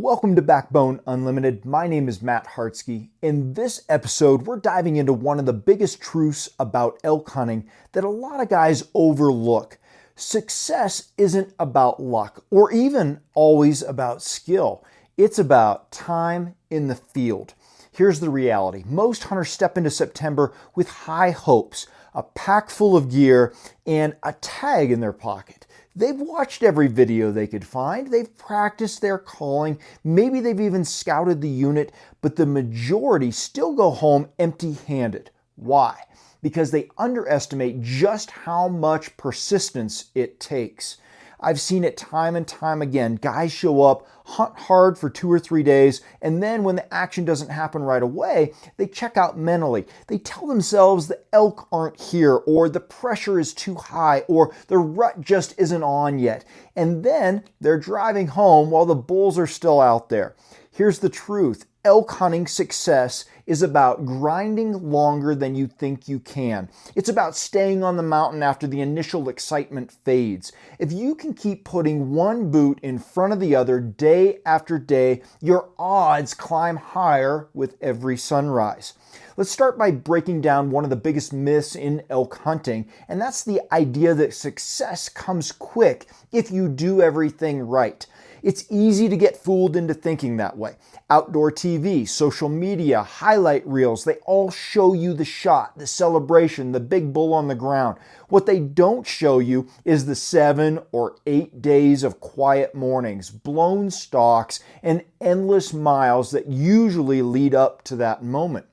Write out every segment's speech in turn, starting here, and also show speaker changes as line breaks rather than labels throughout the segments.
Welcome to Backbone Unlimited. My name is Matt Hartsky. In this episode, we're diving into one of the biggest truths about elk hunting that a lot of guys overlook. Success isn't about luck or even always about skill. It's about time in the field. Here's the reality. Most hunters step into September with high hopes, a pack full of gear, and a tag in their pocket. They've watched every video they could find, they've practiced their calling, maybe they've even scouted the unit, but the majority still go home empty-handed. Why? Because they underestimate just how much persistence it takes. I've seen it time and time again. Guys show up, hunt hard for 2 or 3 days, and then when the action doesn't happen right away, they check out mentally. They tell themselves the elk aren't here, or the pressure is too high, or the rut just isn't on yet. And then they're driving home while the bulls are still out there. Here's the truth. Elk hunting success is about grinding longer than you think you can. It's about staying on the mountain after the initial excitement fades. If you can keep putting one boot in front of the other day after day, your odds climb higher with every sunrise. Let's start by breaking down one of the biggest myths in elk hunting, and that's the idea that success comes quick if you do everything right. It's easy to get fooled into thinking that way. Outdoor TV, social media, highlight reels, they all show you the shot, the celebration, the big bull on the ground. What they don't show you is the 7 or 8 days of quiet mornings, blown stalks, and endless miles that usually lead up to that moment.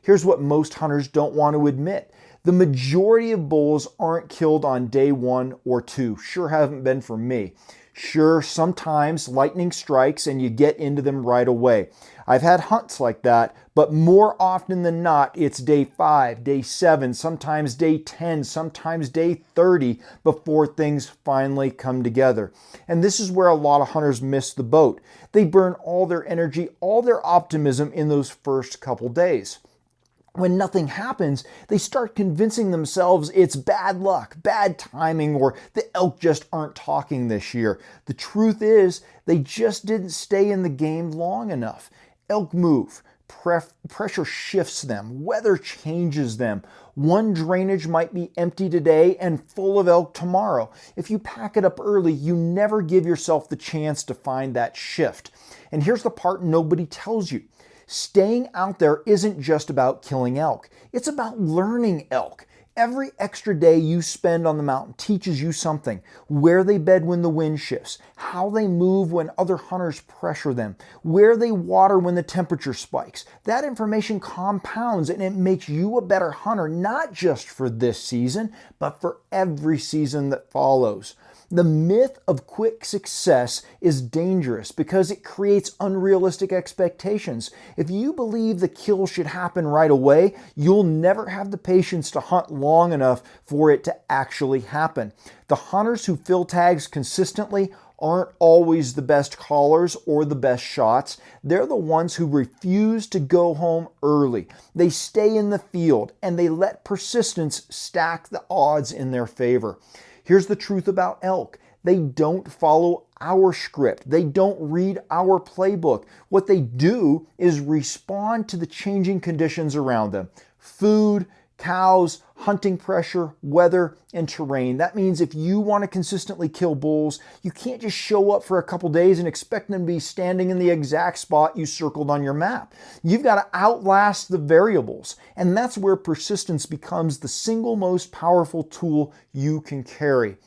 Here's what most hunters don't want to admit. The majority of bulls aren't killed on day 1 or 2. Sure haven't been for me. Sure, sometimes lightning strikes and you get into them right away. I've had hunts like that, but more often than not, it's day 5, day 7, sometimes day 10, sometimes day 30 before things finally come together. And this is where a lot of hunters miss the boat. They burn all their energy, all their optimism in those first couple days. When nothing happens, they start convincing themselves it's bad luck, bad timing, or the elk just aren't talking this year. The truth is, they just didn't stay in the game long enough. Elk move. Pressure shifts them. Weather changes them. One drainage might be empty today and full of elk tomorrow. If you pack it up early, you never give yourself the chance to find that shift. And here's the part nobody tells you. Staying out there isn't just about killing elk. It's about learning elk. Every extra day you spend on the mountain teaches you something. Where they bed when the wind shifts, how they move when other hunters pressure them, where they water when the temperature spikes. That information compounds and it makes you a better hunter, not just for this season, but for every season that follows. The myth of quick success is dangerous because it creates unrealistic expectations. If you believe the kill should happen right away, you'll never have the patience to hunt long enough for it to actually happen. The hunters who fill tags consistently aren't always the best callers or the best shots. They're the ones who refuse to go home early. They stay in the field and they let persistence stack the odds in their favor. Here's the truth about elk. They don't follow our script. They don't read our playbook. What they do is respond to the changing conditions around them. Food, cows, hunting pressure, weather, and terrain. That means if you want to consistently kill bulls, you can't just show up for a couple days and expect them to be standing in the exact spot you circled on your map. You've got to outlast the variables, and that's where persistence becomes the single most powerful tool you can carry.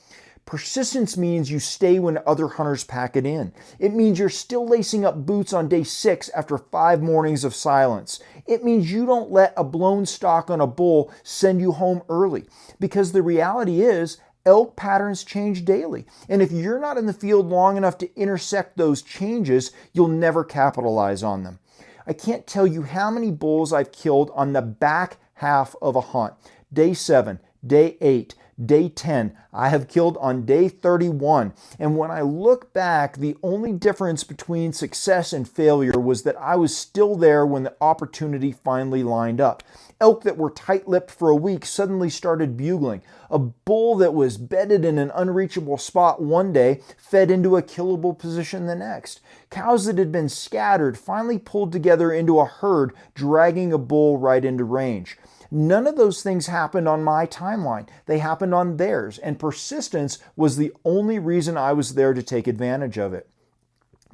Persistence means you stay when other hunters pack it in. It means you're still lacing up boots on day 6 after 5 mornings of silence. It means you don't let a blown stalk on a bull send you home early. Because the reality is, elk patterns change daily. And if you're not in the field long enough to intersect those changes, you'll never capitalize on them. I can't tell you how many bulls I've killed on the back half of a hunt. Day 7, day 8, day 10. I have killed on day 31. And when I look back, the only difference between success and failure was that I was still there when the opportunity finally lined up. Elk that were tight-lipped for a week suddenly started bugling. A bull that was bedded in an unreachable spot one day fed into a killable position the next. Cows that had been scattered finally pulled together into a herd, dragging a bull right into range. None of those things happened on my timeline. They happened on theirs, and persistence was the only reason I was there to take advantage of it.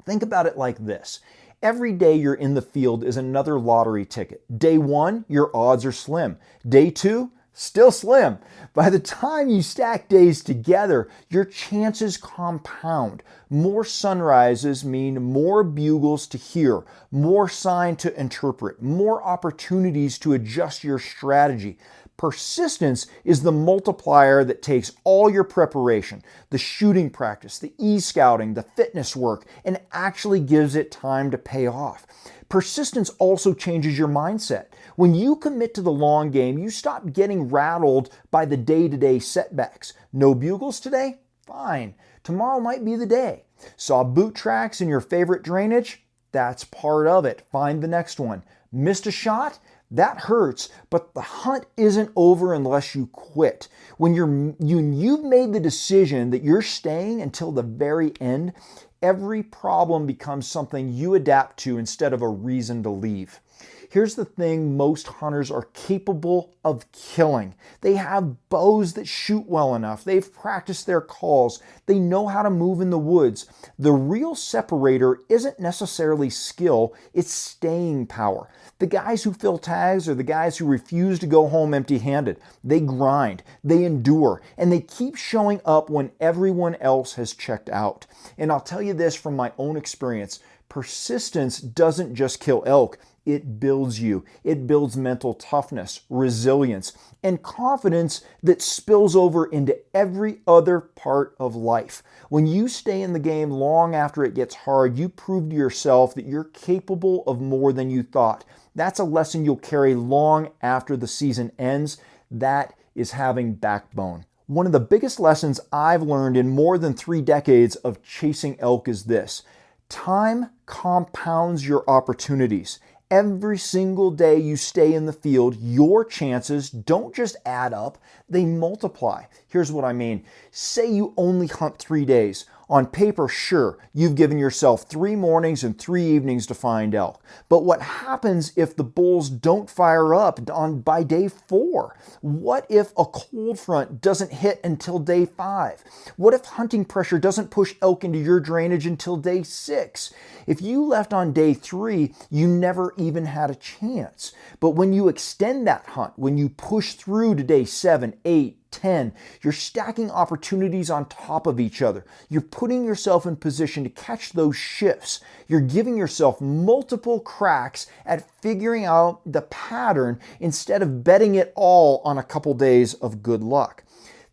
Think about it like this. Every day you're in the field is another lottery ticket. Day 1, your odds are slim. Day 2, still slim. By the time you stack days together, your chances compound. More sunrises mean more bugles to hear, more sign to interpret, more opportunities to adjust your strategy. Persistence is the multiplier that takes all your preparation, the shooting practice, the e-scouting, the fitness work, and actually gives it time to pay off. Persistence also changes your mindset. When you commit to the long game, you stop getting rattled by the day-to-day setbacks. No bugles today? Fine. Tomorrow might be the day. Saw boot tracks in your favorite drainage? That's part of it. Find the next one. Missed a shot? That hurts, but the hunt isn't over unless you quit. When you've made the decision that you're staying until the very end, every problem becomes something you adapt to instead of a reason to leave. Here's the thing most hunters are capable of killing. They have bows that shoot well enough. They've practiced their calls. They know how to move in the woods. The real separator isn't necessarily skill, it's staying power. The guys who fill tags are the guys who refuse to go home empty-handed. They grind, they endure, and they keep showing up when everyone else has checked out. And I'll tell you this from my own experience, persistence doesn't just kill elk. It builds you. It builds mental toughness, resilience, and confidence that spills over into every other part of life. When you stay in the game long after it gets hard, you prove to yourself that you're capable of more than you thought. That's a lesson you'll carry long after the season ends. That is having backbone. One of the biggest lessons I've learned in more than 3 decades of chasing elk is this: time compounds your opportunities. Every single day you stay in the field, your chances don't just add up, they multiply. Here's what I mean. Say you only hunt 3 days. On paper, sure, you've given yourself 3 mornings and 3 evenings to find elk. But what happens if the bulls don't fire up by day 4? What if a cold front doesn't hit until day 5? What if hunting pressure doesn't push elk into your drainage until day 6? If you left on day 3, you never even had a chance. But when you extend that hunt, when you push through to day 7, 8, 10, you're stacking opportunities on top of each other. You're putting yourself in position to catch those shifts. You're giving yourself multiple cracks at figuring out the pattern instead of betting it all on a couple days of good luck.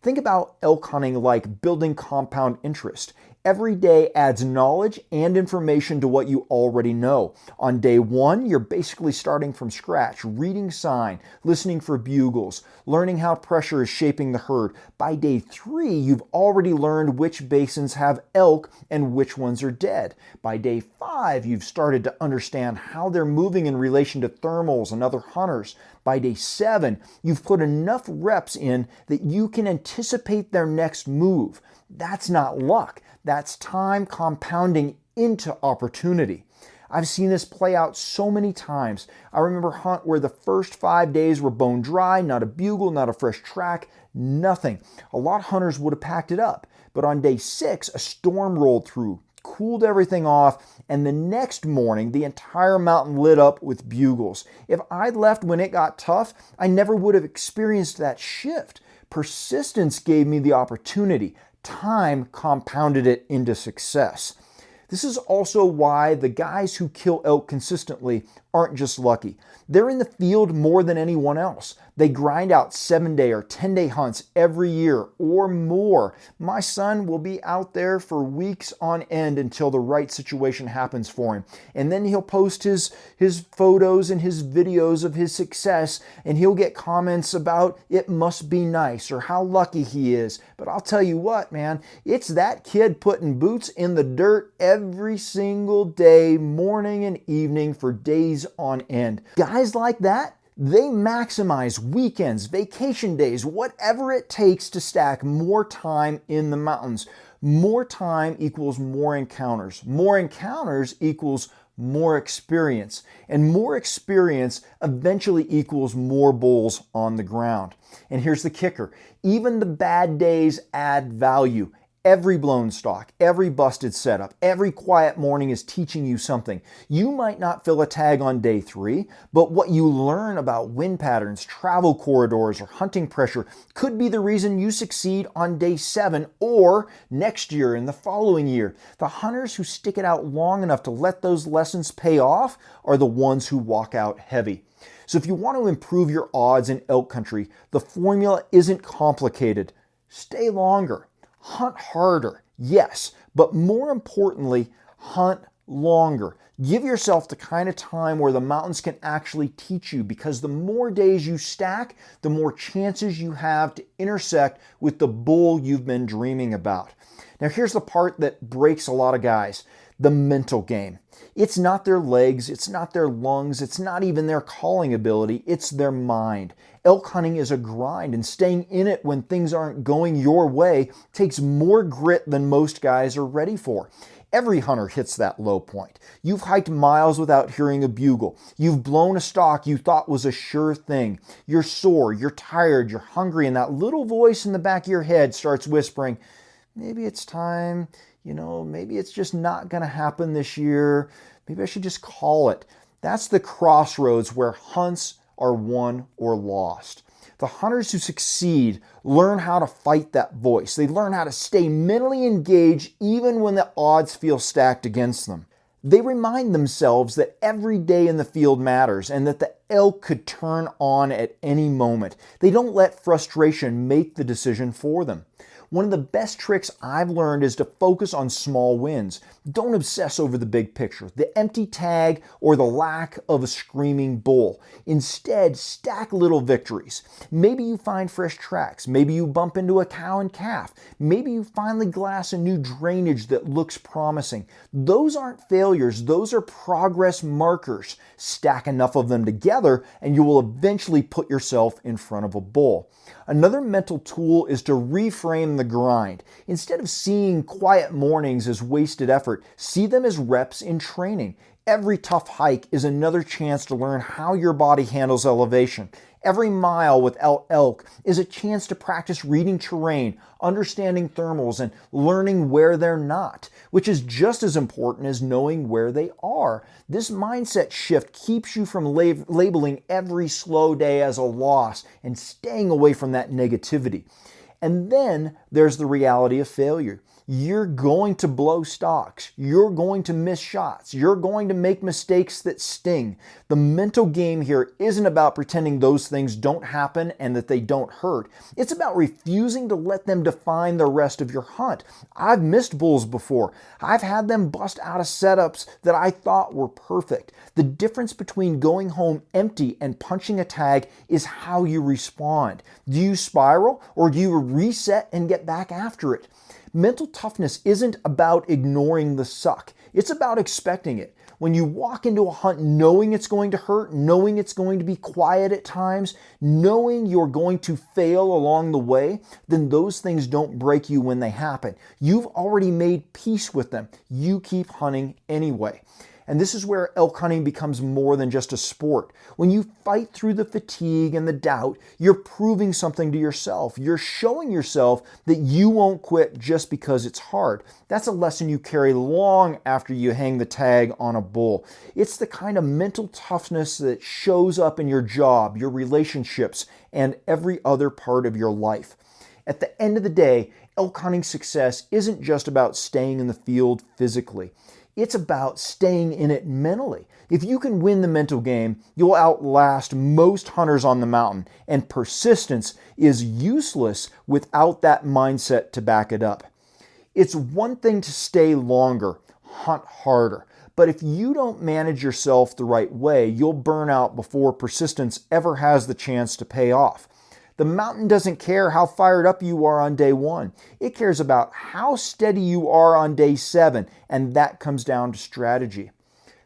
Think about elk hunting like building compound interest. Every day adds knowledge and information to what you already know. On day 1, you're basically starting from scratch, reading sign, listening for bugles, learning how pressure is shaping the herd. By day 3, you've already learned which basins have elk and which ones are dead. By day 5, you've started to understand how they're moving in relation to thermals and other hunters. By day 7, you've put enough reps in that you can anticipate their next move. That's not luck. That's time compounding into opportunity. I've seen this play out so many times. I remember a hunt where the first 5 days were bone dry, not a bugle, not a fresh track, nothing. A lot of hunters would have packed it up. But on day 6, a storm rolled through, cooled everything off, and the next morning, the entire mountain lit up with bugles. If I'd left when it got tough, I never would have experienced that shift. Persistence gave me the opportunity. Time compounded it into success. This is also why the guys who kill elk consistently aren't just lucky. They're in the field more than anyone else. They grind out 7-day or 10-day hunts every year or more. My son will be out there for weeks on end until the right situation happens for him. And then he'll post his photos and his videos of his success, and he'll get comments about it must be nice or how lucky he is. But I'll tell you what, man, it's that kid putting boots in the dirt every single day, morning and evening for days on end. Guys like that, they maximize weekends, vacation days, whatever it takes to stack more time in the mountains. More time equals more encounters. More encounters equals more experience. And more experience eventually equals more bulls on the ground. And here's the kicker. Even the bad days add value. Every blown stalk, every busted setup, every quiet morning is teaching you something. You might not fill a tag on day 3, but what you learn about wind patterns, travel corridors, or hunting pressure could be the reason you succeed on day 7 or next year and the following year. The hunters who stick it out long enough to let those lessons pay off are the ones who walk out heavy. So if you want to improve your odds in elk country, the formula isn't complicated. Stay longer. Hunt harder, yes, but more importantly, hunt longer. Give yourself the kind of time where the mountains can actually teach you, because the more days you stack, the more chances you have to intersect with the bull you've been dreaming about. Now here's the part that breaks a lot of guys: the mental game. It's not their legs, it's not their lungs, it's not even their calling ability, it's their mind. Elk hunting is a grind, and staying in it when things aren't going your way takes more grit than most guys are ready for. Every hunter hits that low point. You've hiked miles without hearing a bugle. You've blown a stalk you thought was a sure thing. You're sore, you're tired, you're hungry, and that little voice in the back of your head starts whispering, maybe it's time, maybe it's just not going to happen this year. Maybe I should just call it. That's the crossroads where hunts are won or lost. The hunters who succeed learn how to fight that voice. They learn how to stay mentally engaged even when the odds feel stacked against them. They remind themselves that every day in the field matters and that the elk could turn on at any moment. They don't let frustration make the decision for them. One of the best tricks I've learned is to focus on small wins. Don't obsess over the big picture, the empty tag, or the lack of a screaming bull. Instead, stack little victories. Maybe you find fresh tracks. Maybe you bump into a cow and calf. Maybe you finally glass a new drainage that looks promising. Those aren't failures. Those are progress markers. Stack enough of them together and you will eventually put yourself in front of a bull. Another mental tool is to reframe the grind. Instead of seeing quiet mornings as wasted effort, see them as reps in training. Every tough hike is another chance to learn how your body handles elevation. Every mile without elk is a chance to practice reading terrain, understanding thermals, and learning where they're not, which is just as important as knowing where they are. This mindset shift keeps you from labeling every slow day as a loss and staying away from that negativity. And then there's the reality of failure. You're going to blow stalks. You're going to miss shots. You're going to make mistakes that sting. The mental game here isn't about pretending those things don't happen and that they don't hurt. It's about refusing to let them define the rest of your hunt. I've missed bulls before. I've had them bust out of setups that I thought were perfect. The difference between going home empty and punching a tag is how you respond. Do you spiral or do you reset and get back after it? Mental toughness isn't about ignoring the suck. It's about expecting it. When you walk into a hunt knowing it's going to hurt, knowing it's going to be quiet at times, knowing you're going to fail along the way, then those things don't break you when they happen. You've already made peace with them. You keep hunting anyway. And this is where elk hunting becomes more than just a sport. When you fight through the fatigue and the doubt, you're proving something to yourself. You're showing yourself that you won't quit just because it's hard. That's a lesson you carry long after you hang the tag on a bull. It's the kind of mental toughness that shows up in your job, your relationships, and every other part of your life. At the end of the day, elk hunting success isn't just about staying in the field physically. It's about staying in it mentally. If you can win the mental game, you'll outlast most hunters on the mountain, and persistence is useless without that mindset to back it up. It's one thing to stay longer, hunt harder, but if you don't manage yourself the right way, you'll burn out before persistence ever has the chance to pay off. The mountain doesn't care how fired up you are on day 1. It cares about how steady you are on day 7, and that comes down to strategy.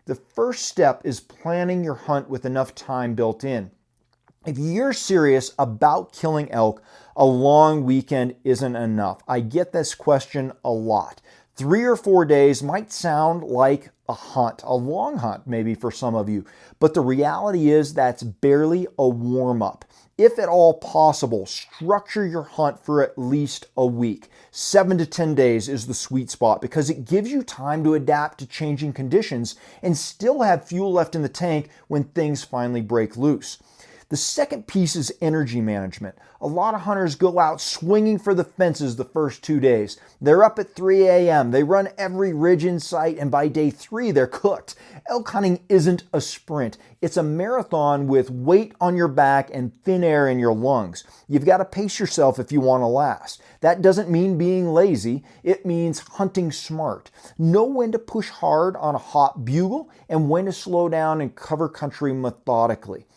The first step is planning your hunt with enough time built in. If you're serious about killing elk, a long weekend isn't enough. I get this question a lot. 3 or 4 days might sound like a hunt, a long hunt maybe for some of you, but the reality is that's barely a warm-up. If at all possible, structure your hunt for at least a week. 7 to 10 days is the sweet spot because it gives you time to adapt to changing conditions and still have fuel left in the tank when things finally break loose. The second piece is energy management. A lot of hunters go out swinging for the fences the first 2 days. They're up at 3 a.m., they run every ridge in sight, and by day 3 they're cooked. Elk hunting isn't a sprint. It's a marathon with weight on your back and thin air in your lungs. You've got to pace yourself if you want to last. That doesn't mean being lazy. It means hunting smart. Know when to push hard on a hot bugle and when to slow down and cover country methodically.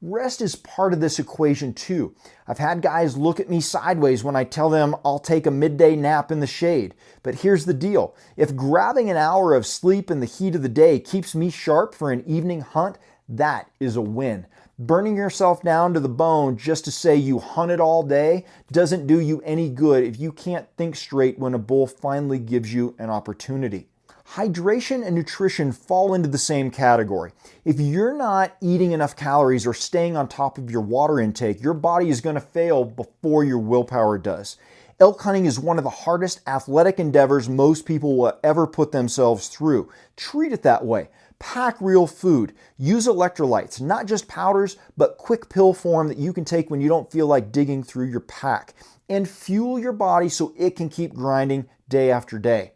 Rest is part of this equation too. I've had guys look at me sideways when I tell them I'll take a midday nap in the shade. But here's the deal. If grabbing an hour of sleep in the heat of the day keeps me sharp for an evening hunt, that is a win. Burning yourself down to the bone just to say you hunted all day doesn't do you any good if you can't think straight when a bull finally gives you an opportunity. Hydration and nutrition fall into the same category. If you're not eating enough calories or staying on top of your water intake, your body is going to fail before your willpower does. Elk hunting is one of the hardest athletic endeavors most people will ever put themselves through. Treat it that way. Pack real food. Use electrolytes, not just powders, but quick pill form that you can take when you don't feel like digging through your pack. And fuel your body so it can keep grinding day after day.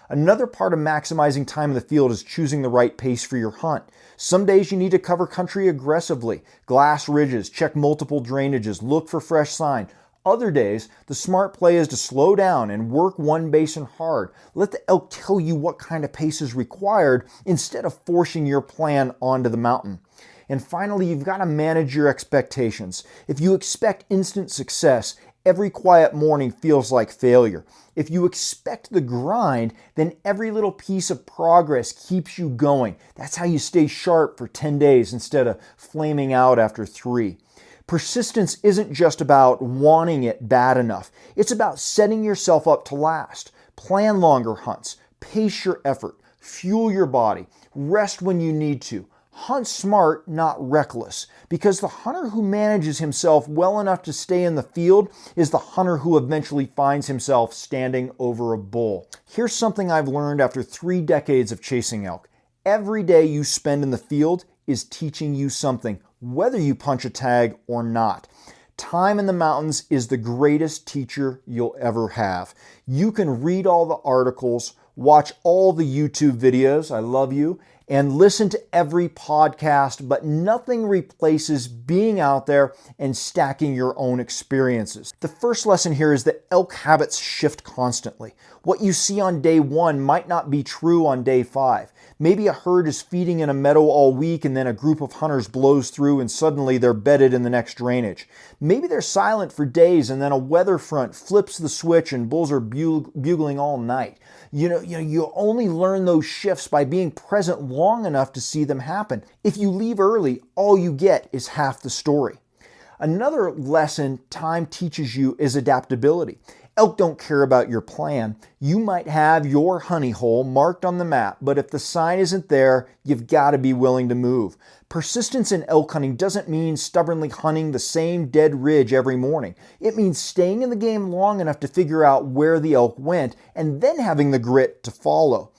Another part of maximizing time in the field is choosing the right pace for your hunt. Some days you need to cover country aggressively, glass ridges, check multiple drainages, look for fresh sign. Other days, the smart play is to slow down and work one basin hard. Let the elk tell you what kind of pace is required instead of forcing your plan onto the mountain. And finally, you've got to manage your expectations. If you expect instant success, every quiet morning feels like failure. If you expect the grind, then every little piece of progress keeps you going. That's how you stay sharp for 10 days instead of flaming out after 3. Persistence isn't just about wanting it bad enough. It's about setting yourself up to last. Plan longer hunts, pace your effort, fuel your body, rest when you need to. Hunt smart, not reckless, because the hunter who manages himself well enough to stay in the field is the hunter who eventually finds himself standing over a bull. Here's something I've learned after 3 decades of chasing elk. Every day you spend in the field is teaching you something, whether you punch a tag or not. Time in the mountains is the greatest teacher you'll ever have. You can read all the articles, watch all the YouTube videos, I love you, and listen to every podcast, but nothing replaces being out there and stacking your own experiences. The first lesson here is that elk habits shift constantly. What you see on day 1 might not be true on day 5. Maybe a herd is feeding in a meadow all week and then a group of hunters blows through and suddenly they're bedded in the next drainage. Maybe they're silent for days and then a weather front flips the switch and bulls are bugling all night. You only learn those shifts by being present long enough to see them happen. If you leave early, all you get is half the story. Another lesson time teaches you is adaptability. Elk don't care about your plan. You might have your honey hole marked on the map, but if the sign isn't there, you've got to be willing to move. Persistence in elk hunting doesn't mean stubbornly hunting the same dead ridge every morning. It means staying in the game long enough to figure out where the elk went and then having the grit to follow.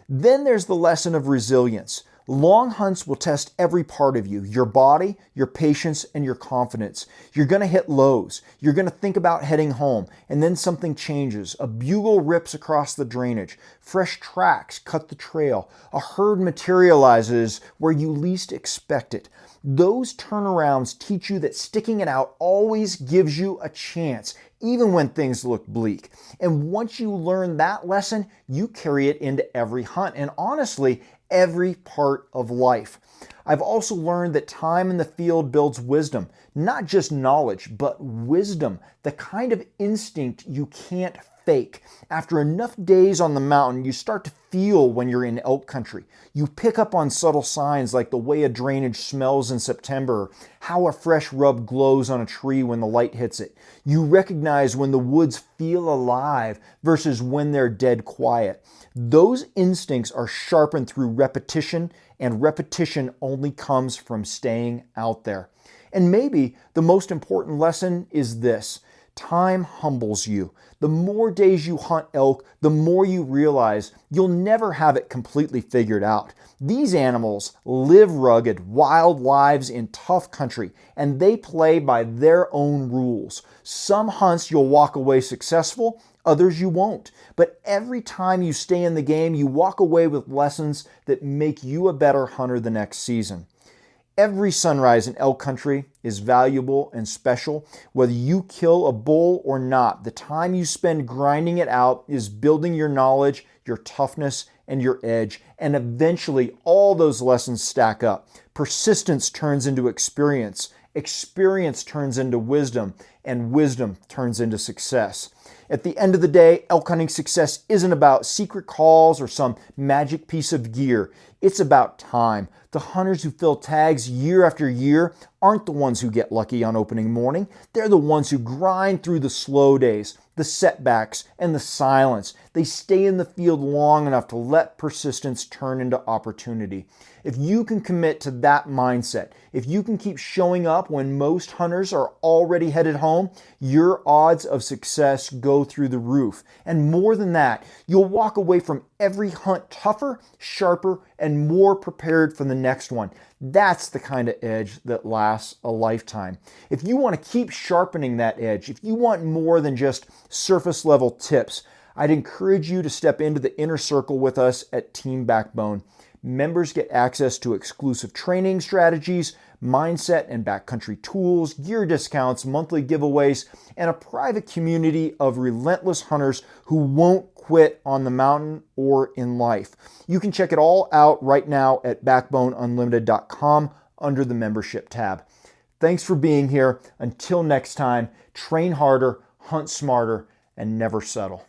Then there's the lesson of resilience. Long hunts will test every part of you, your body, your patience, and your confidence. You're going to hit lows. You're going to think about heading home, and then something changes. A bugle rips across the drainage. Fresh tracks cut the trail. A herd materializes where you least expect it. Those turnarounds teach you that sticking it out always gives you a chance, even when things look bleak. And once you learn that lesson, you carry it into every hunt, and honestly, every part of life. I've also learned that time in the field builds wisdom, not just knowledge, but wisdom, the kind of instinct you can't fake. After enough days on the mountain, you start to feel when you're in elk country. You pick up on subtle signs like the way a drainage smells in September, or how a fresh rub glows on a tree when the light hits it. You recognize when the woods feel alive versus when they're dead quiet. Those instincts are sharpened through repetition, and repetition only comes from staying out there. And maybe the most important lesson is this: time humbles you. The more days you hunt elk, the more you realize you'll never have it completely figured out. These animals live rugged, wild lives in tough country, and they play by their own rules. Some hunts you'll walk away successful, others you won't. But every time you stay in the game, you walk away with lessons that make you a better hunter the next season. Every sunrise in elk country is valuable and special. Whether you kill a bull or not, the time you spend grinding it out is building your knowledge, your toughness, and your edge. And eventually, all those lessons stack up. Persistence turns into experience. Experience turns into wisdom, and wisdom turns into success. At the end of the day, elk hunting success isn't about secret calls or some magic piece of gear. It's about time. The hunters who fill tags year after year aren't the ones who get lucky on opening morning. They're the ones who grind through the slow days, the setbacks, and the silence. They stay in the field long enough to let persistence turn into opportunity. If you can commit to that mindset, if you can keep showing up when most hunters are already headed home, your odds of success go through the roof. And more than that, you'll walk away from every hunt tougher, sharper, and more prepared for the next one. That's the kind of edge that lasts a lifetime. If you want to keep sharpening that edge, if you want more than just surface level tips, I'd encourage you to step into the inner circle with us at Team Backbone. Members get access to exclusive training strategies, mindset and backcountry tools, gear discounts, monthly giveaways, and a private community of relentless hunters who won't quit on the mountain or in life. You can check it all out right now at backboneunlimited.com under the membership tab. Thanks for being here. Until next time, train harder, hunt smarter, and never settle.